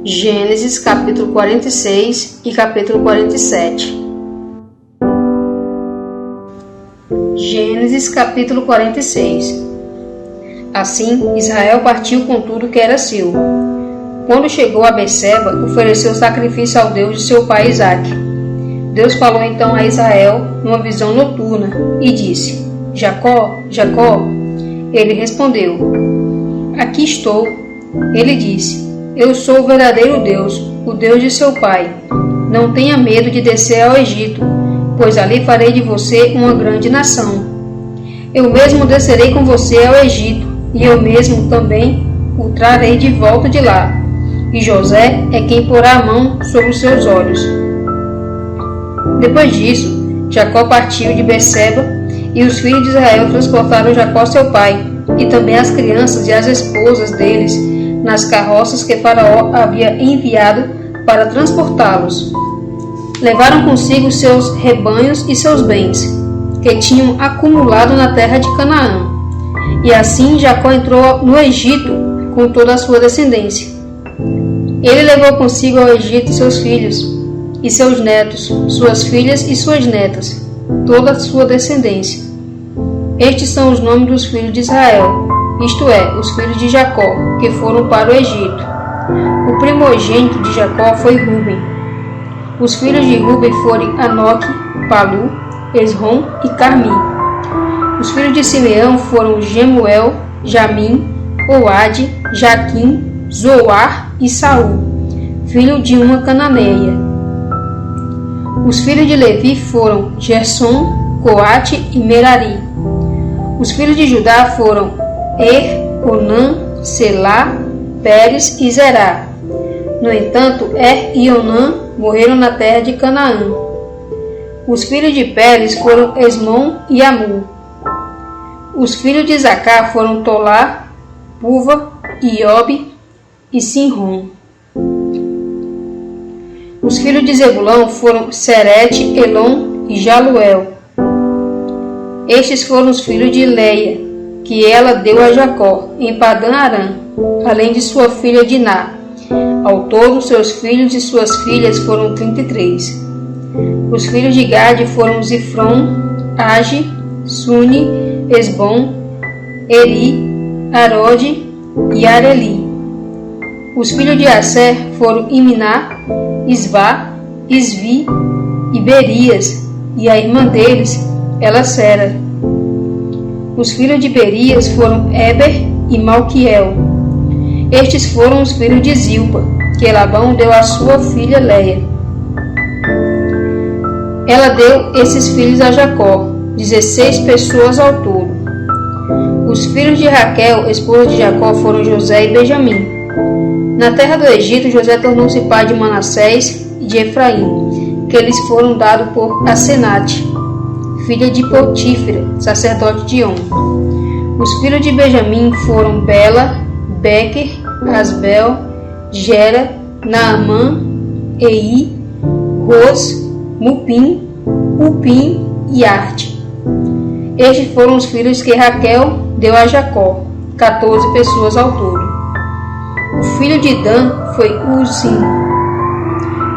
Gênesis capítulo 46 e capítulo 47. Gênesis capítulo 46. Assim, Israel partiu com tudo que era seu. Quando chegou a Berseba, ofereceu sacrifício ao Deus de seu pai Isaque. Deus falou então a Israel numa visão noturna e disse: Jacó, Jacó. Ele respondeu: Aqui estou. Ele disse: Eu sou o verdadeiro Deus, o Deus de seu pai. Não tenha medo de descer ao Egito, pois ali farei de você uma grande nação. Eu mesmo descerei com você ao Egito, e eu mesmo também o trarei de volta de lá. E José é quem porá a mão sobre os seus olhos. Depois disso, Jacó partiu de Berseba, e os filhos de Israel transportaram Jacó seu pai, e também as crianças e as esposas deles, nas carroças que Faraó havia enviado para transportá-los. Levaram consigo seus rebanhos e seus bens, que tinham acumulado na terra de Canaã. E assim Jacó entrou no Egito com toda a sua descendência. Ele levou consigo ao Egito seus filhos e seus netos, suas filhas e suas netas, toda a sua descendência. Estes são os nomes dos filhos de Israel, isto é, os filhos de Jacó, que foram para o Egito. O primogênito de Jacó foi Ruben. Os filhos de Ruben foram Anoque, Palu, Esrom e Carmi. Os filhos de Simeão foram Jemuel, Jamim, Oade, Jaquim, Zoar e Saul, filho de uma cananeia. Os filhos de Levi foram Gersom, Coate e Merari. Os filhos de Judá foram Onã, Selá, Pérez e Zerá. No entanto, e Onã morreram na terra de Canaã. Os filhos de Pérez foram Esmon e Amul. Os filhos de Isacar foram Tolá, Puva, Iobe e Sinrom. Os filhos de Zebulão foram Serete, Elon e Jaluel. Estes foram os filhos de Leia, que ela deu a Jacó, em Padã-Arã, além de sua filha Diná. Ao todo, seus filhos e suas filhas foram 33. Os filhos de Gade foram Zifron, Age, Suni, Esbom, Eri, Arode e Areli. Os filhos de Asser foram Iminá, Isvá, Isvi e Berias, e a irmã deles, Elacera. Os filhos de Berias foram Eber e Malquiel. Estes foram os filhos de Zilpa, que Labão deu à sua filha Leia. Ela deu esses filhos a Jacó, 16 pessoas ao todo. Os filhos de Raquel, esposa de Jacó, foram José e Benjamim. Na terra do Egito, José tornou-se pai de Manassés e de Efraim, que eles foram dados por Asenate, filha de Potífera, sacerdote de On. Os filhos de Benjamim foram Bela, Bequer, Asbel, Gera, Naamã, Ei, Ros, Mupim, Upim e Arte. Estes foram os filhos que Raquel deu a Jacó, 14 pessoas ao todo. O filho de Dan foi Uzim.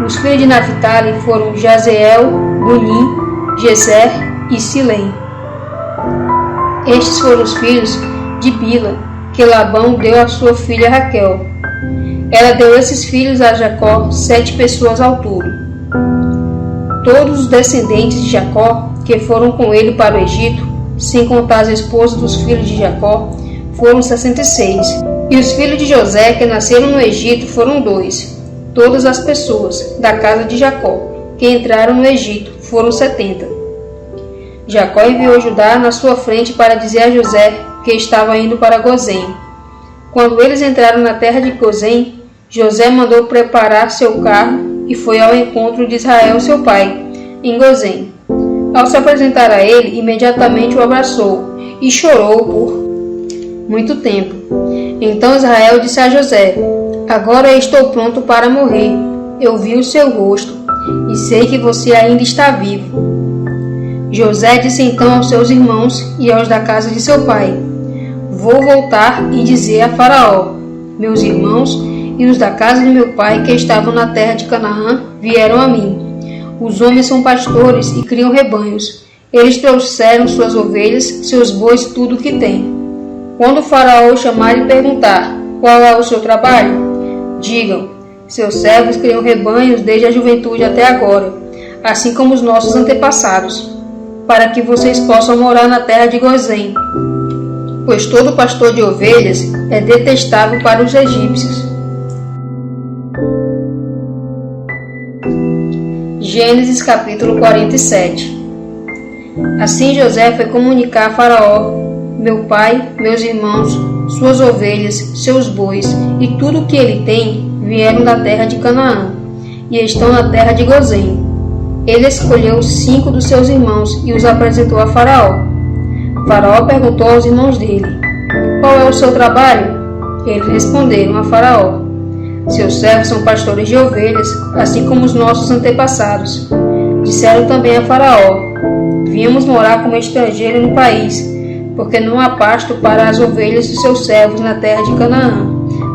Os filhos de Naphtali foram Jazeel, Gunim, Jezer e Silém. Estes foram os filhos de Bila, que Labão deu a sua filha Raquel. Ela deu esses filhos a Jacó, 7 pessoas ao todo. Todos os descendentes de Jacó, que foram com ele para o Egito, sem contar as esposas dos filhos de Jacó, foram 66. E os filhos de José, que nasceram no Egito, foram 2. Todas as pessoas da casa de Jacó, que entraram no Egito, foram 70. Jacó enviou Judá na sua frente para dizer a José que estava indo para Gozém. Quando eles entraram na terra de Gozém, José mandou preparar seu carro e foi ao encontro de Israel, seu pai, em Gozém. Ao se apresentar a ele, imediatamente o abraçou e chorou por muito tempo. Então Israel disse a José: Agora estou pronto para morrer. Eu vi o seu rosto e sei que você ainda está vivo. José disse então aos seus irmãos e aos da casa de seu pai: Vou voltar e dizer a Faraó: Meus irmãos e os da casa de meu pai, que estavam na terra de Canaã, vieram a mim. Os homens são pastores e criam rebanhos. Eles trouxeram suas ovelhas, seus bois, tudo o que têm. Quando o faraó o chamar e perguntar, qual é o seu trabalho? Digam, seus servos criam rebanhos desde a juventude até agora, assim como os nossos antepassados, para que vocês possam morar na terra de Gozém, pois todo pastor de ovelhas é detestável para os egípcios. Gênesis capítulo 47. Assim José foi comunicar a Faraó, meu pai, meus irmãos, suas ovelhas, seus bois e tudo o que ele tem vieram da terra de Canaã e estão na terra de Gozém. Ele escolheu 5 dos seus irmãos e os apresentou a Faraó. Faraó perguntou aos irmãos dele, qual é o seu trabalho? Eles responderam a Faraó, seus servos são pastores de ovelhas, assim como os nossos antepassados. Disseram também a Faraó, viemos morar como estrangeiro no país, porque não há pasto para as ovelhas de seus servos na terra de Canaã,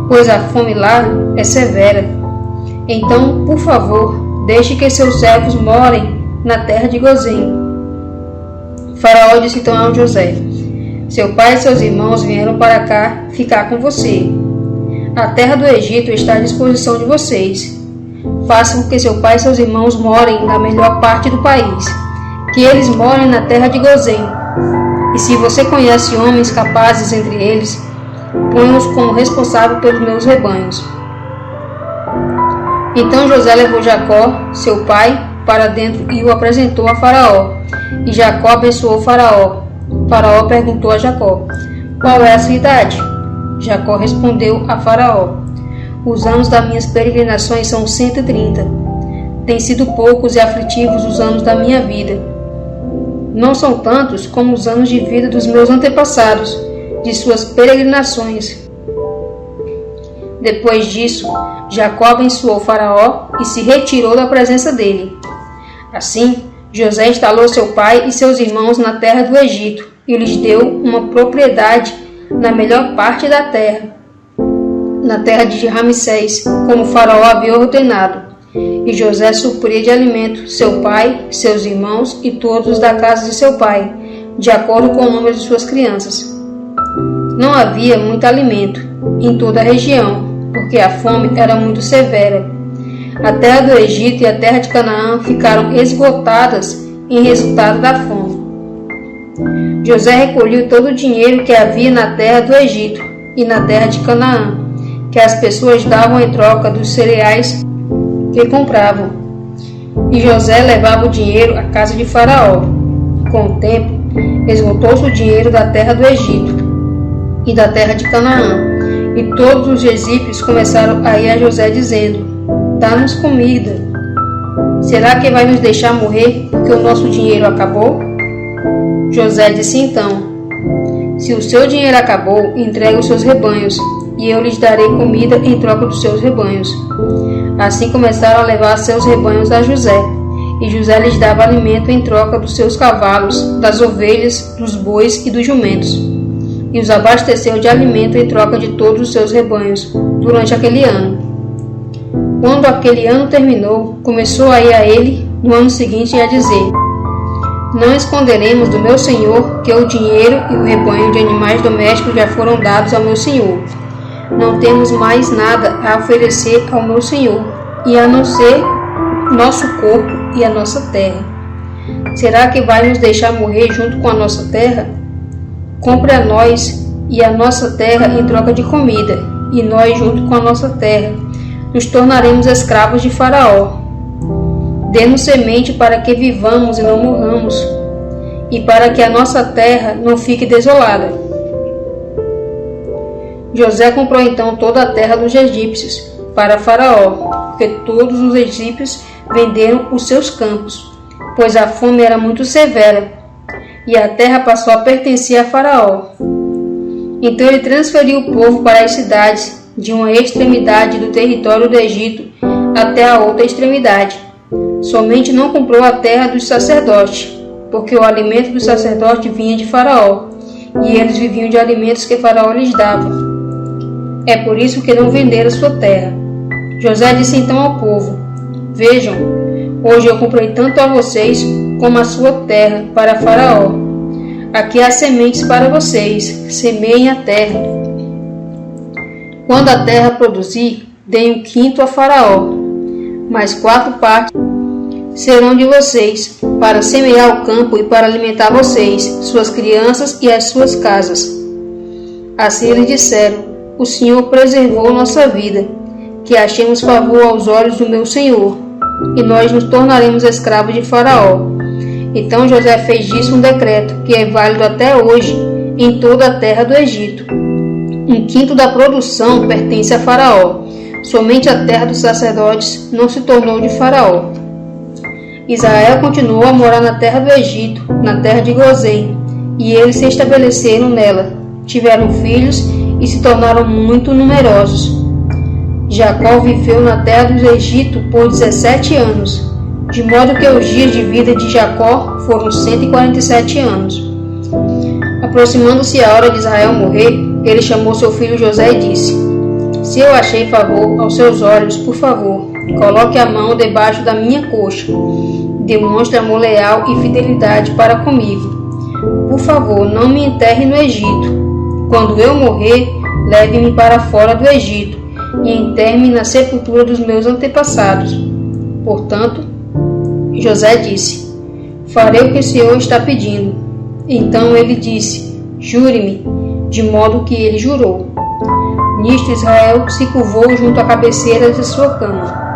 pois a fome lá é severa. Então, por favor, deixe que seus servos morem na terra de Gozém. Faraó disse então a José, seu pai e seus irmãos vieram para cá ficar com você. A terra do Egito está à disposição de vocês. Façam com que seu pai e seus irmãos morem na melhor parte do país, que eles morem na terra de Gozém. E se você conhece homens capazes entre eles, ponha-os como responsável pelos meus rebanhos. Então José levou Jacó, seu pai, para dentro e o apresentou a Faraó. E Jacó abençoou Faraó. Faraó perguntou a Jacó, qual é a sua idade? Jacó respondeu a Faraó, os anos das minhas peregrinações são 130. Têm sido poucos e aflitivos os anos da minha vida. Não são tantos como os anos de vida dos meus antepassados, de suas peregrinações. Depois disso, Jacó abençoou Faraó e se retirou da presença dele. Assim, José instalou seu pai e seus irmãos na terra do Egito e lhes deu uma propriedade na melhor parte da terra, na terra de Ramsés, como Faraó havia ordenado. E José supria de alimento seu pai, seus irmãos e todos da casa de seu pai, de acordo com o número de suas crianças. Não havia muito alimento em toda a região, porque a fome era muito severa. A terra do Egito e a terra de Canaã ficaram esgotadas em resultado da fome. José recolheu todo o dinheiro que havia na terra do Egito e na terra de Canaã, que as pessoas davam em troca dos cereais que compravam. E José levava o dinheiro à casa de Faraó. Com o tempo, esgotou-se o dinheiro da terra do Egito e da terra de Canaã. E todos os egípcios começaram a ir a José dizendo, dá-nos comida. Será que vai nos deixar morrer porque o nosso dinheiro acabou? José disse então, se o seu dinheiro acabou, entregue os seus rebanhos, e eu lhes darei comida em troca dos seus rebanhos. Assim começaram a levar seus rebanhos a José, e José lhes dava alimento em troca dos seus cavalos, das ovelhas, dos bois e dos jumentos, e os abasteceu de alimento em troca de todos os seus rebanhos, durante aquele ano. Quando aquele ano terminou, começou a ir a ele, no ano seguinte, a dizer, não esconderemos do meu senhor que o dinheiro e o rebanho de animais domésticos já foram dados ao meu senhor. Não temos mais nada a oferecer ao meu senhor, e a não ser nosso corpo e a nossa terra. Será que vai nos deixar morrer junto com a nossa terra? Compre a nós e a nossa terra em troca de comida, e nós, junto com a nossa terra, nos tornaremos escravos de Faraó. Dê-nos semente para que vivamos e não morramos, e para que a nossa terra não fique desolada. José comprou então toda a terra dos egípcios para Faraó, porque todos os egípcios venderam os seus campos, pois a fome era muito severa, e a terra passou a pertencer a Faraó. Então ele transferiu o povo para as cidades, de uma extremidade do território do Egito até a outra extremidade. Somente não comprou a terra dos sacerdotes, porque o alimento dos sacerdotes vinha de Faraó, e eles viviam de alimentos que Faraó lhes dava. É por isso que não venderam sua terra. José disse então ao povo: Vejam, hoje eu comprei tanto a vocês como a sua terra para Faraó. Aqui há sementes para vocês, semeiem a terra. Quando a terra produzir, deem 1/5 a Faraó, mas 4 partes serão de vocês, para semear o campo e para alimentar vocês, suas crianças e as suas casas. Assim eles disseram: O Senhor preservou nossa vida, que achemos favor aos olhos do meu Senhor, e nós nos tornaremos escravos de Faraó. Então José fez disso um decreto, que é válido até hoje em toda a terra do Egito. 1/5 da produção pertence a Faraó. Somente a terra dos sacerdotes não se tornou de Faraó. Israel continuou a morar na terra do Egito, na terra de Gozém, e eles se estabeleceram nela. Tiveram filhos e se tornaram muito numerosos. Jacó viveu na terra do Egito por 17 anos, de modo que os dias de vida de Jacó foram 147 anos. Aproximando-se a hora de Israel morrer, ele chamou seu filho José e disse: Se eu achei favor aos seus olhos, por favor, coloque a mão debaixo da minha coxa. Demonstre amor leal e fidelidade para comigo. Por favor, não me enterre no Egito. Quando eu morrer, leve-me para fora do Egito e enterre-me na sepultura dos meus antepassados. Portanto, José disse: Farei o que o Senhor está pedindo. Então ele disse: Jure-me, de modo que ele jurou. Nisto Israel se curvou junto à cabeceira de sua cama.